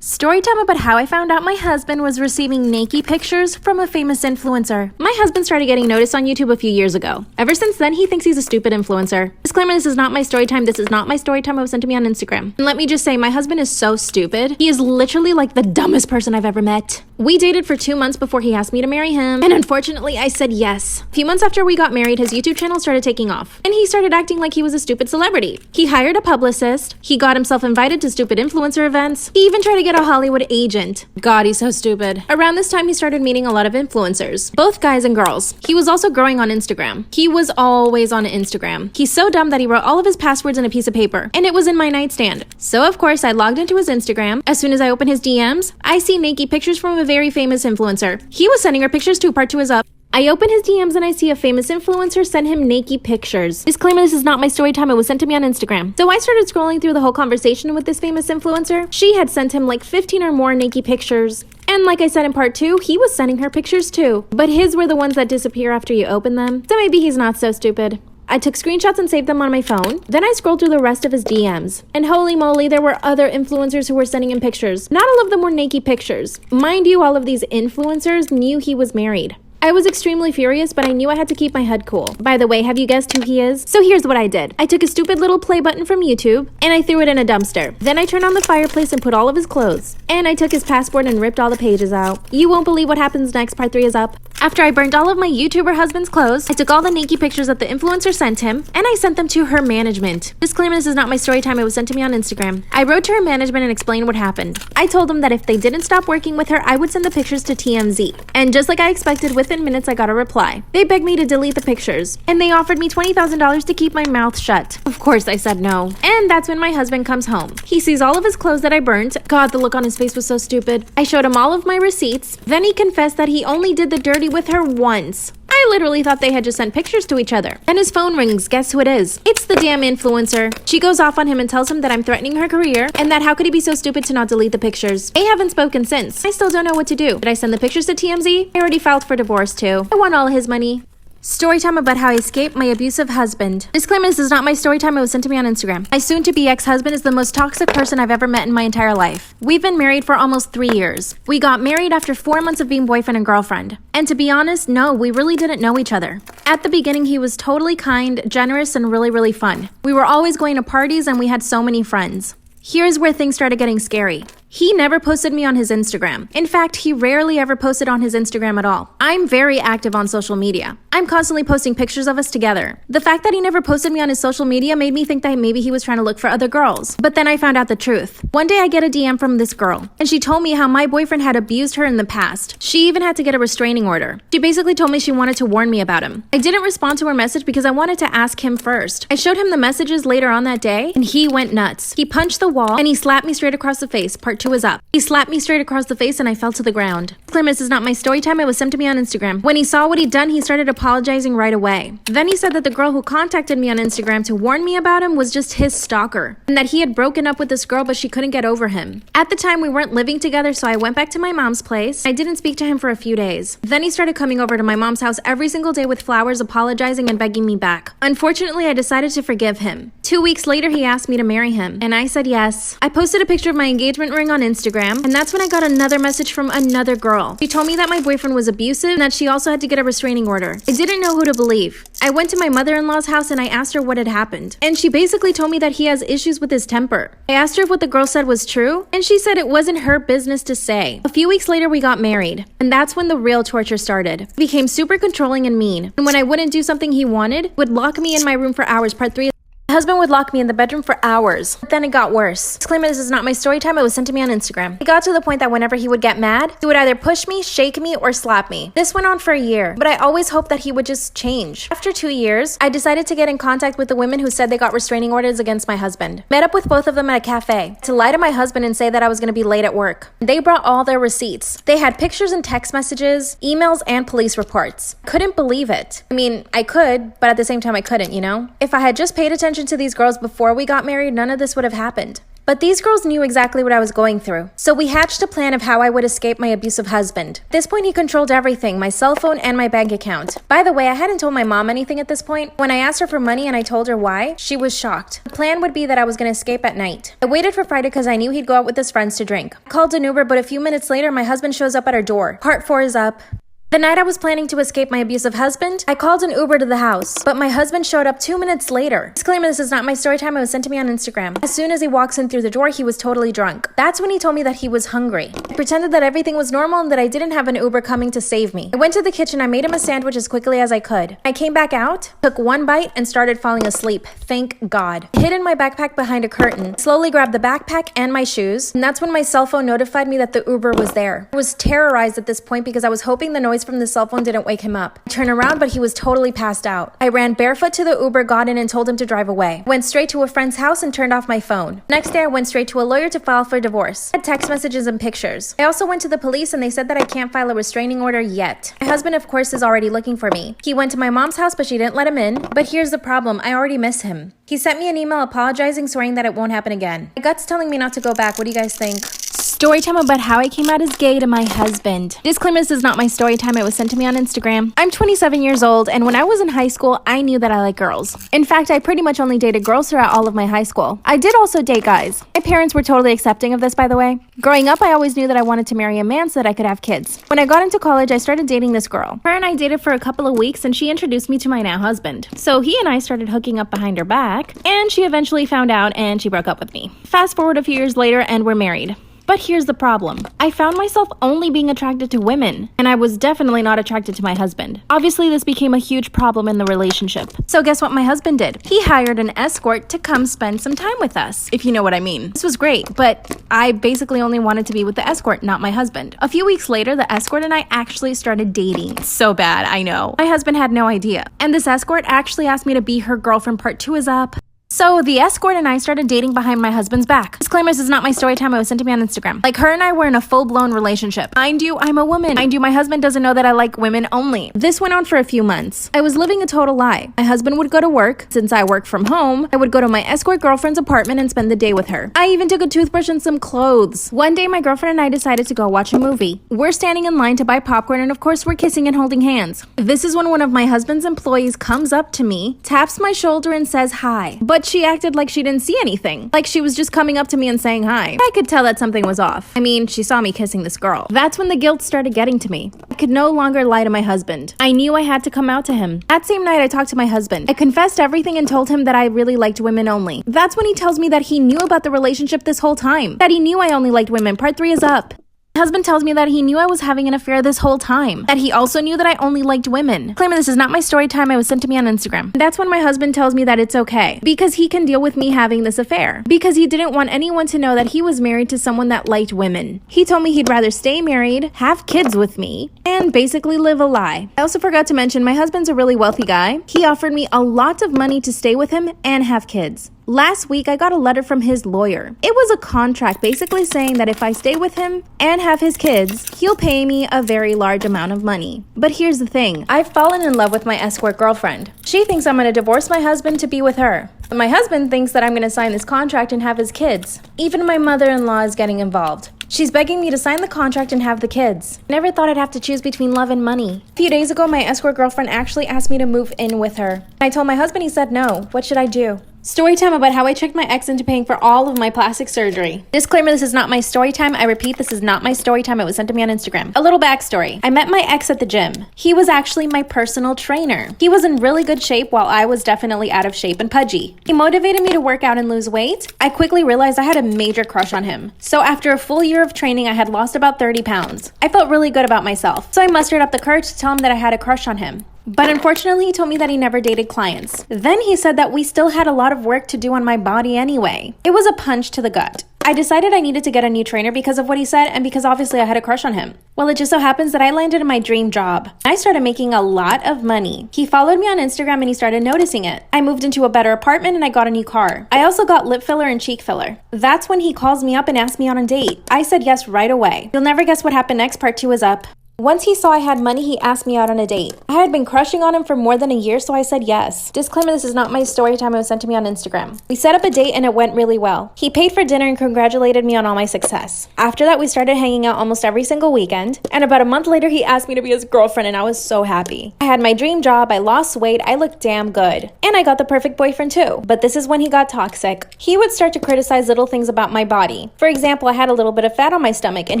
Storytime about how I found out my husband was receiving naked pictures from a famous influencer. My husband started getting noticed on YouTube a few years ago. Ever since then, he thinks he's a stupid influencer. Disclaimer, this is not my storytime. This is not my storytime. It was sent to me on Instagram. And let me just say, my husband is so stupid. He is literally like the dumbest person I've ever met. We dated for 2 months before he asked me to marry him, and unfortunately, I said yes. A few months after we got married, his YouTube channel started taking off, and he started acting like he was a stupid celebrity. He hired a publicist. He got himself invited to stupid influencer events. He even tried to get a Hollywood agent. God, he's so stupid. Around this time, he started meeting a lot of influencers, both guys and girls. He was also growing on Instagram. He was always on Instagram. He's so dumb that he wrote all of his passwords in a piece of paper, and it was in my nightstand. So of course, I logged into his Instagram. As soon as I open his DMs, I see naked pictures from a very famous influencer. He was sending her pictures too. Part 2 is up. I open his DMs and I see a famous influencer send him naked pictures. Disclaimer, this is not my story time. It was sent to me on Instagram. So I started scrolling through the whole conversation with this famous influencer. She had sent him like 15 or more naked pictures. And like I said in part 2, he was sending her pictures too. But his were the ones that disappear after you open them. So maybe he's not so stupid. I took screenshots and saved them on my phone. Then I scrolled through the rest of his DMs. And holy moly, there were other influencers who were sending him pictures. Not all of them were naked pictures. Mind you, all of these influencers knew he was married. I was extremely furious, but I knew I had to keep my head cool. By the way, have you guessed who he is? So here's what I did. I took a stupid little play button from YouTube, and I threw it in a dumpster. Then I turned on the fireplace and put all of his clothes. And I took his passport and ripped all the pages out. You won't believe what happens next. Part 3 is up. After I burned all of my YouTuber husband's clothes, I took all the naked pictures that the influencer sent him, and I sent them to her management. Disclaimer, this is not my story time. It was sent to me on Instagram. I wrote to her management and explained what happened. I told them that if they didn't stop working with her, I would send the pictures to TMZ. And just like I expected, within minutes I got a reply. They begged me to delete the pictures, and they offered me $20,000 to keep my mouth shut. Of course, I said no. And that's when my husband comes home. He sees all of his clothes that I burnt. God, the look on his face was so stupid. I showed him all of my receipts. Then he confessed that he only did the dirty with her once. I literally thought they had just sent pictures to each other. And his phone rings. Guess who it is? It's the damn influencer. She goes off on him and tells him that I'm threatening her career and that how could he be so stupid to not delete the pictures. They haven't spoken since. I still don't know what to do. Did I send the pictures to TMZ? I already filed for divorce too. I want all his money. Storytime about how I escaped my abusive husband. Disclaimer, this is not my storytime. It was sent to me on Instagram. My soon-to-be ex-husband is the most toxic person I've ever met in my entire life. We've been married for almost 3 years. We got married after 4 months of being boyfriend and girlfriend. And to be honest, no, we really didn't know each other. At the beginning, he was totally kind, generous, and really fun. We were always going to parties and we had so many friends. Here's where things started getting scary. He never posted me on his Instagram. In fact, he rarely ever posted on his Instagram at all. I'm very active on social media. I'm constantly posting pictures of us together. The fact that he never posted me on his social media made me think that maybe he was trying to look for other girls. But then I found out the truth. One day I get a DM from this girl, and she told me how my boyfriend had abused her in the past. She even had to get a restraining order. She basically told me she wanted to warn me about him. I didn't respond to her message because I wanted to ask him first. I showed him the messages later on that day, and he went nuts. He punched the wall, and he slapped me straight across the face. Part 2 is up. He slapped me straight across the face and I fell to the ground. Disclaimer, this is not my story time. It was sent to me on Instagram. When he saw what he'd done, he started apologizing right away. Then he said that the girl who contacted me on Instagram to warn me about him was just his stalker, and that he had broken up with this girl but she couldn't get over him. At the time, we weren't living together, so I went back to my mom's place. I didn't speak to him for a few days. Then he started coming over to my mom's house every single day with flowers, apologizing and begging me back. Unfortunately, I decided to forgive him. 2 weeks later, he asked me to marry him, and I said yes. I posted a picture of my engagement ring on Instagram, and that's when I got another message from another girl. She told me that my boyfriend was abusive and that she also had to get a restraining order. I didn't know who to believe. I went to my mother-in-law's house and I asked her what had happened. And she basically told me that he has issues with his temper. I asked her if what the girl said was true, and she said it wasn't her business to say. A few weeks later, we got married, and that's when the real torture started. He became super controlling and mean. And when I wouldn't do something he wanted, he would lock me in my room for hours. Part 3. My husband would lock me in the bedroom for hours. But then it got worse. Disclaimer, this is not my story time. It was sent to me on Instagram. It got to the point that whenever he would get mad, he would either push me, shake me, or slap me. This went on for a year, but I always hoped that he would just change. After 2 years, I decided to get in contact with the women who said they got restraining orders against my husband. Met up with both of them at a cafe to lie to my husband and say that I was going to be late at work. They brought all their receipts. They had pictures and text messages, emails, and police reports. Couldn't believe it. I mean, I could, but at the same time I couldn't, you know? If I had just paid attention to these girls before we got married, none of this would have happened. But these girls knew exactly what I was going through. So we hatched a plan of how I would escape my abusive husband. At this point, he controlled everything, my cell phone and my bank account. By the way, I hadn't told my mom anything at this point. When I asked her for money and I told her why, she was shocked. The plan would be that I was going to escape at night. I waited for Friday because I knew he'd go out with his friends to drink. I called an Uber, but a few minutes later, my husband shows up at our door. Part 4 is up. The night I was planning to escape my abusive husband, I called an Uber to the house, but my husband showed up 2 minutes later. Disclaimer, this is not my story time, it was sent to me on Instagram. As soon as he walks in through the door, he was totally drunk. That's when he told me that he was hungry. I pretended that everything was normal and that I didn't have an Uber coming to save me. I went to the kitchen, I made him a sandwich as quickly as I could. I came back out, took one bite, and started falling asleep. Thank God. I hid in my backpack behind a curtain, slowly grabbed the backpack and my shoes, and that's when my cell phone notified me that the Uber was there. I was terrorized at this point because I was hoping the noise from the cell phone didn't wake him up. I turned around, but he was totally passed out. I ran barefoot to the Uber, got in, and told him to drive away. Went straight to a friend's house and turned off my phone. Next day, I went straight to a lawyer to file for divorce. I had text messages and pictures. I also went to the police and they said that I can't file a restraining order yet. My husband, of course, is already looking for me. He went to my mom's house, but she didn't let him in. But here's the problem. I already miss him. He sent me an email apologizing, swearing that it won't happen again. My gut's telling me not to go back. What do you guys think? Story time about how I came out as gay to my husband. Disclaimer, this is not my story time. It was sent to me on Instagram. I'm 27 years old, and when I was in high school, I knew that I like girls. In fact, I pretty much only dated girls throughout all of my high school. I did also date guys. My parents were totally accepting of this, by the way. Growing up, I always knew that I wanted to marry a man so that I could have kids. When I got into college, I started dating this girl. Her and I dated for a couple of weeks, and she introduced me to my now husband. So he and I started hooking up behind her back, and she eventually found out and she broke up with me. Fast forward a few years later, and we're married. But here's the problem. I found myself only being attracted to women, and I was definitely not attracted to my husband. Obviously, this became a huge problem in the relationship. So guess what my husband did? He hired an escort to come spend some time with us, if you know what I mean. This was great, but I basically only wanted to be with the escort, not my husband. A few weeks later, the escort and I actually started dating. So bad, I know. My husband had no idea. And this escort actually asked me to be her girlfriend. Part 2 is up. So the escort and I started dating behind my husband's back. Disclaimer, this is not my story time. It was sent to me on Instagram. Like, her and I were in a full-blown relationship. Mind you, I'm a woman. Mind you, my husband doesn't know that I like women only. This went on for a few months. I was living a total lie. My husband would go to work. Since I worked from home, I would go to my escort girlfriend's apartment and spend the day with her. I even took a toothbrush and some clothes. One day, my girlfriend and I decided to go watch a movie. We're standing in line to buy popcorn, and of course, we're kissing and holding hands. This is when one of my husband's employees comes up to me, taps my shoulder, and says hi. But she acted like she didn't see anything. Like she was just coming up to me and saying hi. I could tell that something was off. I mean, she saw me kissing this girl. That's when the guilt started getting to me. I could no longer lie to my husband. I knew I had to come out to him. That same night, I talked to my husband. I confessed everything and told him that I really liked women only. That's when he tells me that he knew about the relationship this whole time. That he knew I only liked women. Part 3 is up. My husband tells me that he knew I was having an affair this whole time. That he also knew that I only liked women. Claiming this is not my story time. It was sent to me on Instagram. That's when my husband tells me that it's okay. Because he can deal with me having this affair. Because he didn't want anyone to know that he was married to someone that liked women. He told me he'd rather stay married, have kids with me, and basically live a lie. I also forgot to mention my husband's a really wealthy guy. He offered me a lot of money to stay with him and have kids. Last week, I got a letter from his lawyer. It was a contract basically saying that if I stay with him and have his kids, he'll pay me a very large amount of money. But here's the thing. I've fallen in love with my escort girlfriend. She thinks I'm going to divorce my husband to be with her. But my husband thinks that I'm going to sign this contract and have his kids. Even my mother-in-law is getting involved. She's begging me to sign the contract and have the kids. Never thought I'd have to choose between love and money. A few days ago, my escort girlfriend actually asked me to move in with her. I told my husband, he said no. What should I do? Story time about how I tricked my ex into paying for all of my plastic surgery. Disclaimer, this is not my story time. I repeat, this is not my story time. It was sent to me on Instagram. A little backstory. I met my ex at the gym. He was actually my personal trainer. He was in really good shape while I was definitely out of shape and pudgy. He motivated me to work out and lose weight. I quickly realized I had a major crush on him. So after a full year of training, I had lost about 30 pounds. I felt really good about myself. So I mustered up the courage to tell him that I had a crush on him. But unfortunately, he told me that he never dated clients. Then he said that we still had a lot of work to do on my body anyway. It was a punch to the gut. I decided I needed to get a new trainer because of what he said and because obviously I had a crush on him. Well, it just so happens that I landed in my dream job. I started making a lot of money. He followed me on Instagram and he started noticing it. I moved into a better apartment and I got a new car. I also got lip filler and cheek filler. That's when he calls me up and asks me on a date. I said yes right away. You'll never guess what happened next. Part 2 is up. Once he saw I had money, he asked me out on a date. I had been crushing on him for more than a year, so I said yes. Disclaimer, this is not my story time. It was sent to me on Instagram. We set up a date and it went really well. He paid for dinner and congratulated me on all my success. After that, we started hanging out almost every single weekend, and about a month later, he asked me to be his girlfriend, and I was so happy. I had my dream job, I lost weight, I looked damn good, and I got the perfect boyfriend too. But this is when he got toxic. He would start to criticize little things about my body. For example, I had a little bit of fat on my stomach, and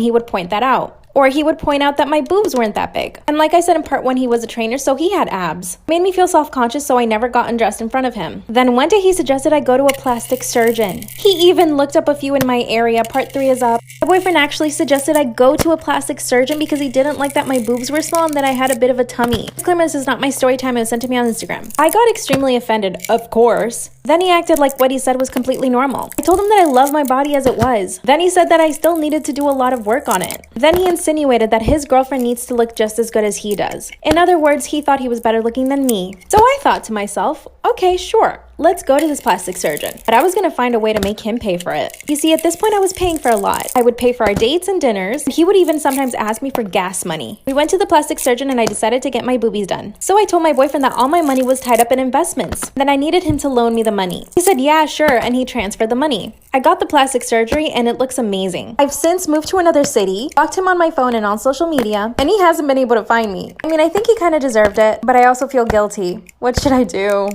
he would point that out. Or he would point out that my boobs weren't that big. And like I said in part 1, he was a trainer, so he had abs. It made me feel self-conscious, so I never got undressed in front of him. Then one day he suggested I go to a plastic surgeon. He even looked up a few in my area. Part 3 is up. My boyfriend actually suggested I go to a plastic surgeon because he didn't like that my boobs were small and that I had a bit of a tummy. Disclaimer, this is not my story time. It was sent to me on Instagram. I got extremely offended, of course. Then he acted like what he said was completely normal. I told him that I love my body as it was. Then he said that I still needed to do a lot of work on it. Then he insinuated that his girlfriend needs to look just as good as he does. In other words, he thought he was better looking than me. So I thought to myself, okay, sure, let's go to this plastic surgeon. But I was gonna find a way to make him pay for it. You see, at this point I was paying for a lot. I would pay for our dates and dinners. He would even sometimes ask me for gas money. We went to the plastic surgeon and I decided to get my boobies done. So I told my boyfriend that all my money was tied up in investments, that I needed him to loan me the money. He said, yeah, sure, and he transferred the money. I got the plastic surgery and it looks amazing. I've since moved to another city, stalked him on my phone and on social media, and he hasn't been able to find me. I mean, I think he kind of deserved it, but I also feel guilty. What should I do?